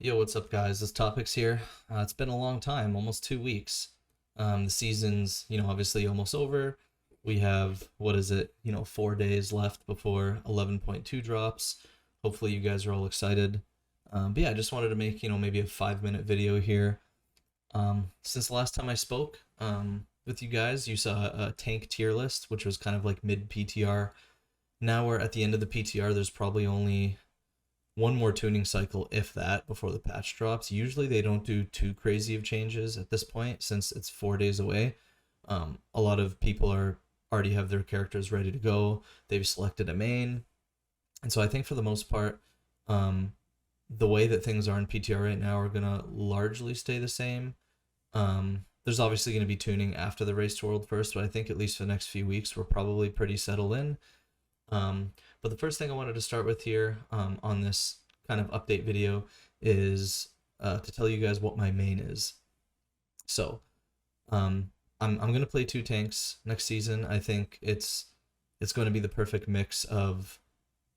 Yo, what's up, guys? This Topics here. It's been a long time, almost 2 weeks. The season's, obviously almost over. We have, what is it, 4 days left before 11.2 drops. Hopefully, you guys are all excited. But yeah, I just wanted to make, maybe a 5 minute video here. Since the last time I spoke with you guys, you saw a tank tier list, which was kind of like mid PTR. Now we're at the end of the PTR. There's probably only one more tuning cycle, if that, before the patch drops. Usually they don't do too crazy of changes at this point since it's 4 days away. A lot of people are already have their characters ready to go. They've selected a main, and so I think for the most part, the way that things are in PTR right now are gonna largely stay the same. There's obviously going to be tuning after the Race to World first, but I think at least for the next few weeks we're probably pretty settled in. But the first thing I wanted to start with here on this kind of update video is to tell you guys what my main is. So I'm going to play two tanks next season. I think it's going to be the perfect mix of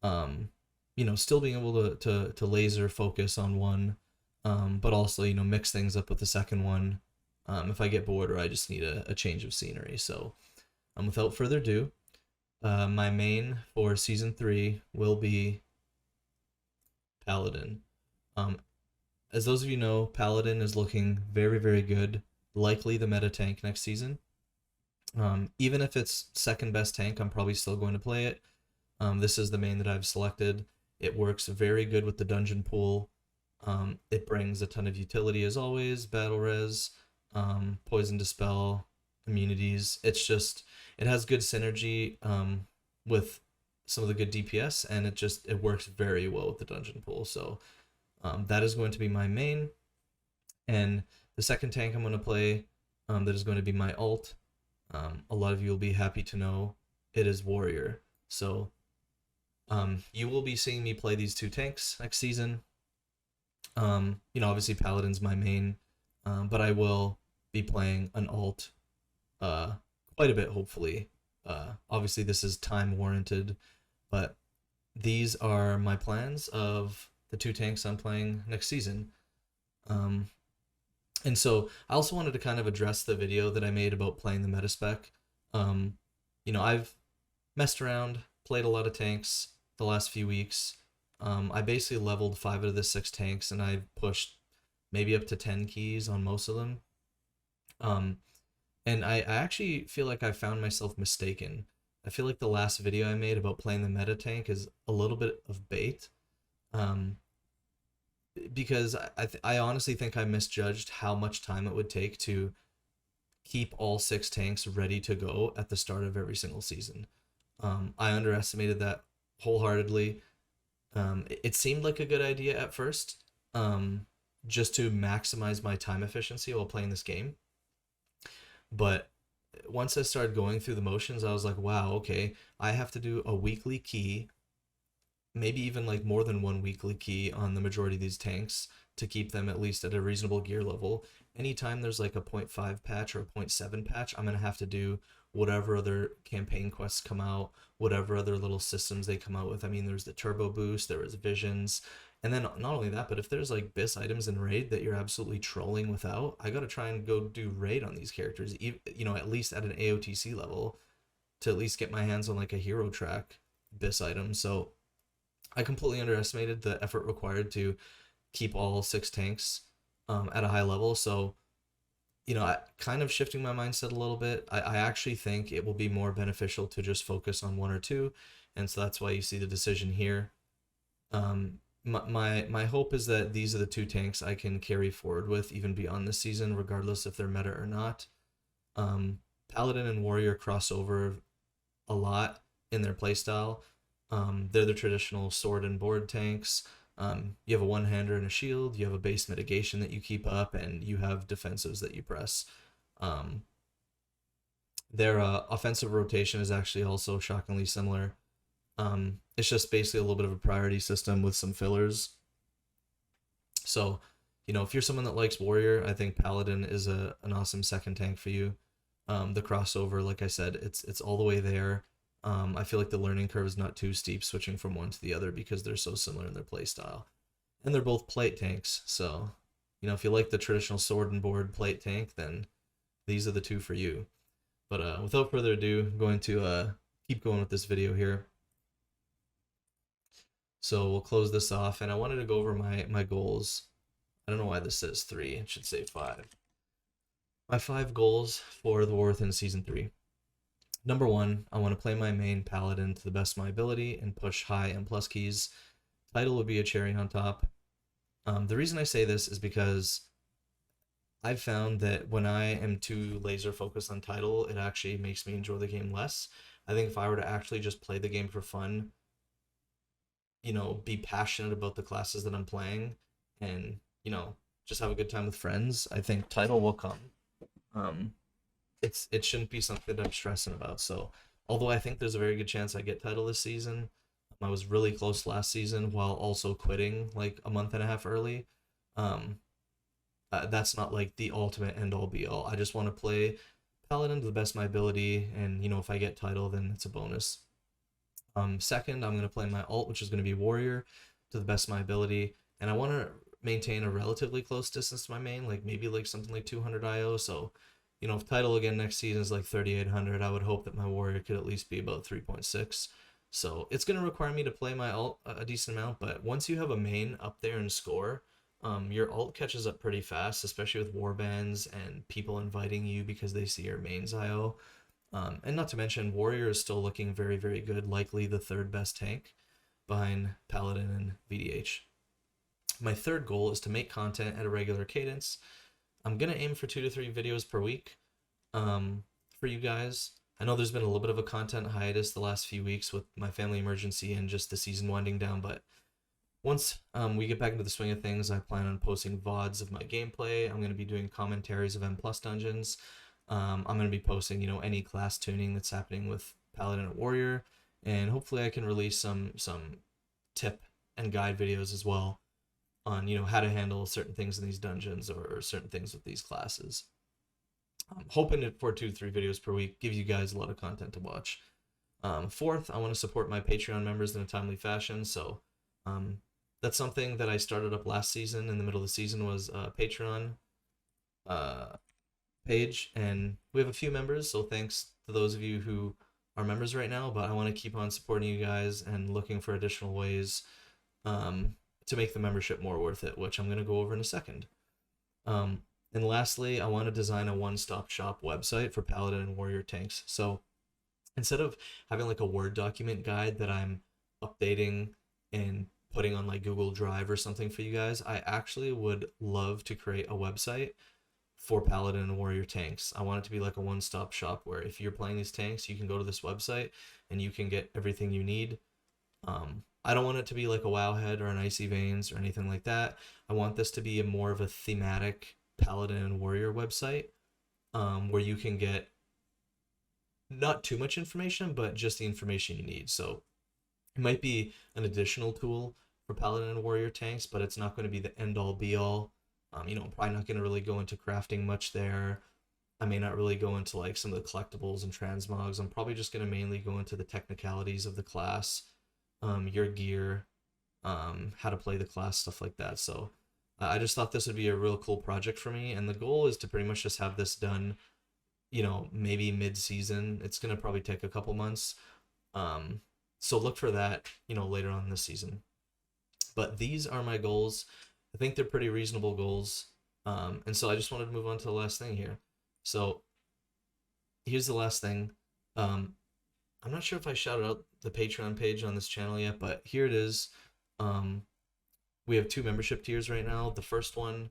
still being able to laser focus on one, but also mix things up with the second one if I get bored or I just need a change of scenery. So without further ado, my main for season 3 will be Paladin. As those of you know, Paladin is looking very, very good. Likely the meta tank next season. Even if it's second best tank, I'm probably still going to play it. This is the main that I've selected. It works very good with the dungeon pool. It brings a ton of utility as always, battle res, poison dispel, immunities. It has good synergy with some of the good DPS, and it works very well with the dungeon pool. So that is going to be my main, and the second tank I'm going to play that is going to be my alt. A lot of you will be happy to know it is Warrior. So you will be seeing me play these two tanks next season. Obviously Paladin's my main, but I will be playing an alt quite a bit, hopefully. Obviously this is time warranted, but these are my plans of the two tanks I'm playing next season. And so I also wanted to kind of address the video that I made about playing the meta spec. I've messed around, played a lot of tanks the last few weeks. I basically leveled 5 out of the 6 tanks, and I've pushed maybe up to 10 keys on most of them. And I actually feel like I found myself mistaken. I feel like the last video I made about playing the meta tank is a little bit of bait. Because I honestly think I misjudged how much time it would take to keep all 6 tanks ready to go at the start of every single season. I underestimated that wholeheartedly. It seemed like a good idea at first, just to maximize my time efficiency while playing this game. But once I started going through the motions, I was like, wow, okay, I have to do a weekly key, maybe even like more than one weekly key on the majority of these tanks to keep them at least at a reasonable gear level. Anytime there's like a 0.5 patch or a 0.7 patch, I'm going to have to do whatever other campaign quests come out, whatever other little systems they come out with. I mean, there's the turbo boost, there is visions, and then not only that, but if there's like BIS items in raid that you're absolutely trolling without, I gotta try and go do raid on these characters, at least at an AOTC level, to at least get my hands on like a hero track BIS item. So I completely underestimated the effort required to keep all 6 tanks at a high level. So I kind of shifting my mindset a little bit. I actually think it will be more beneficial to just focus on 1 or 2, and so that's why you see the decision here. My hope is that these are the 2 tanks I can carry forward with even beyond this season, regardless if they're meta or not. Paladin and Warrior cross over a lot in their playstyle. They're the traditional sword and board tanks. You have a one-hander and a shield, you have a base mitigation that you keep up, and you have defensives that you press. Their offensive rotation is actually also shockingly similar. It's just basically a little bit of a priority system with some fillers. So, if you're someone that likes Warrior, I think Paladin is an awesome second tank for you. The crossover, like I said, it's all the way there. I feel like the learning curve is not too steep switching from one to the other because they're so similar in their play style. and they're both plate tanks. So, if you like the traditional sword and board plate tank, then these are the two for you. But without further ado, I'm going to keep going with this video here. So we'll close this off, and I wanted to go over my goals. I don't know why this says 3. It should say 5. My 5 goals for the War Within Season 3. Number 1, I want to play my main paladin to the best of my ability and push high and plus keys. Title would be a cherry on top. The reason I say this is because I've found that when I am too laser focused on title, it actually makes me enjoy the game less. I think if I were to actually just play the game for fun, be passionate about the classes that I'm playing, and, just have a good time with friends, I think title will come. It shouldn't be something that I'm stressing about. So, although I think there's a very good chance I get title this season, I was really close last season while also quitting like a month and a half early. That's not like the ultimate end all be all. I just want to play paladin to the best of my ability, and if I get title, then it's a bonus. Second, I'm going to play my alt, which is going to be warrior, to the best of my ability, and I want to maintain a relatively close distance to my main, like maybe like something like 200 IO. So, if title again next season is like 3,800, I would hope that my warrior could at least be about 3.6. So it's going to require me to play my alt a decent amount, but once you have a main up there in score, your alt catches up pretty fast, especially with warbands and people inviting you because they see your main's IO. And not to mention, Warrior is still looking very, very good, likely the 3rd best tank behind Paladin and VDH. My 3rd goal is to make content at a regular cadence. I'm going to aim for 2 to 3 videos per week for you guys. I know there's been a little bit of a content hiatus the last few weeks with my family emergency and just the season winding down, but once we get back into the swing of things, I plan on posting VODs of my gameplay. I'm going to be doing commentaries of M+ dungeons. I'm going to be posting, any class tuning that's happening with Paladin and Warrior, and hopefully I can release some tip and guide videos as well on, how to handle certain things in these dungeons or certain things with these classes. I'm hoping for 2 to 3 videos per week, give you guys a lot of content to watch. Fourth, I want to support my Patreon members in a timely fashion, so that's something that I started up last season. In the middle of the season was a Patreon page, and we have a few members, so thanks to those of you who are members right now, but I want to keep on supporting you guys and looking for additional ways to make the membership more worth it, which I'm going to go over in a second. And lastly, I want to design a one-stop shop website for Paladin and Warrior tanks. So instead of having like a Word document guide that I'm updating and putting on like Google Drive or something for you guys, I actually would love to create a website for Paladin and Warrior tanks. I want it to be like a one-stop shop where if you're playing these tanks, you can go to this website and you can get everything you need. I don't want it to be like a Wowhead or an Icy Veins or anything like that. I want this to be more of a thematic Paladin and Warrior website where you can get not too much information, but just the information you need. So it might be an additional tool for Paladin and Warrior tanks, but it's not going to be the end-all be-all. I'm probably not going to really go into crafting much there. I may not really go into like some of the collectibles and transmogs. I'm probably just going to mainly go into the technicalities of the class, your gear, how to play the class, stuff like that. So I just thought this would be a real cool project for me, and the goal is to pretty much just have this done, maybe mid-season. It's going to probably take a couple months. So look for that, later on this season. But these are my goals. I think they're pretty reasonable goals. And so I just wanted to move on to the last thing here. So here's the last thing. I'm not sure if I shouted out the Patreon page on this channel yet, but here it is. We have 2 membership tiers right now. The first one,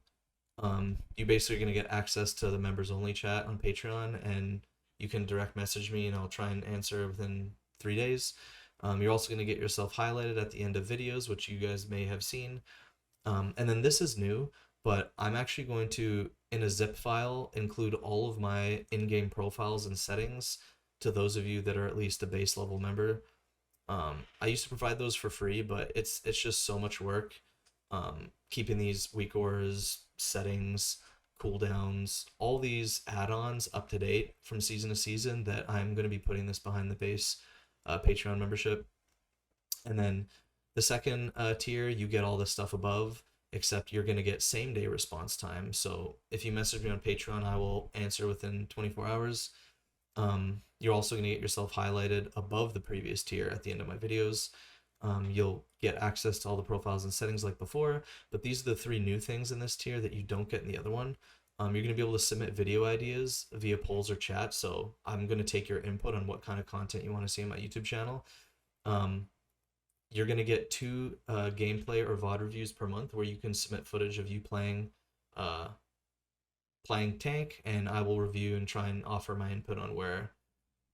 you basically are going to get access to the members only chat on Patreon, and you can direct message me and I'll try and answer within 3 days. You're also going to get yourself highlighted at the end of videos, which you guys may have seen. And then this is new, but I'm actually going to, in a zip file, include all of my in-game profiles and settings to those of you that are at least a base level member. I used to provide those for free, but it's just so much work. Keeping these weak auras, settings, cooldowns, all these add-ons up to date from season to season, that I'm going to be putting this behind the base Patreon membership. And then The second tier, you get all the stuff above, except you're going to get same day response time. So if you message me on Patreon, I will answer within 24 hours. You're also going to get yourself highlighted above the previous tier at the end of my videos. You'll get access to all the profiles and settings like before, but these are the three new things in this tier that you don't get in the other one. You're going to be able to submit video ideas via polls or chat. So I'm going to take your input on what kind of content you want to see on my YouTube channel. You're going to get 2 gameplay or VOD reviews per month where you can submit footage of you playing tank, and I will review and try and offer my input on where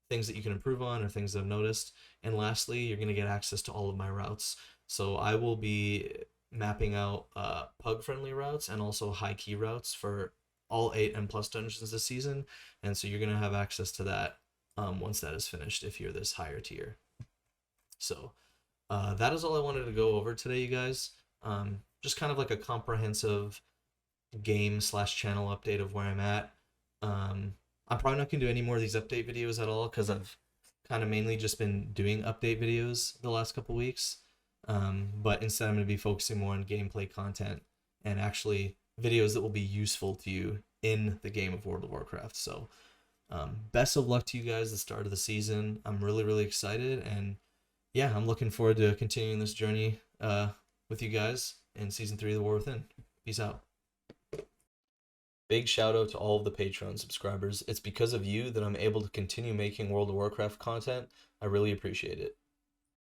things that you can improve on or things I've noticed. And lastly, you're going to get access to all of my routes. So I will be mapping out pug friendly routes and also high key routes for all 8 and plus dungeons this season. And so you're going to have access to that once that is finished if you're this higher tier. So that is all I wanted to go over today, you guys. Just kind of like a comprehensive game/channel update of where I'm at. I'm probably not going to do any more of these update videos at all because I've kind of mainly just been doing update videos the last couple weeks. But instead, I'm going to be focusing more on gameplay content and actually videos that will be useful to you in the game of World of Warcraft. So best of luck to you guys at the start of the season. I'm really, really excited. And yeah, I'm looking forward to continuing this journey with you guys in Season 3 of The War Within. Peace out. Big shout out to all of the Patreon subscribers. It's because of you that I'm able to continue making World of Warcraft content. I really appreciate it.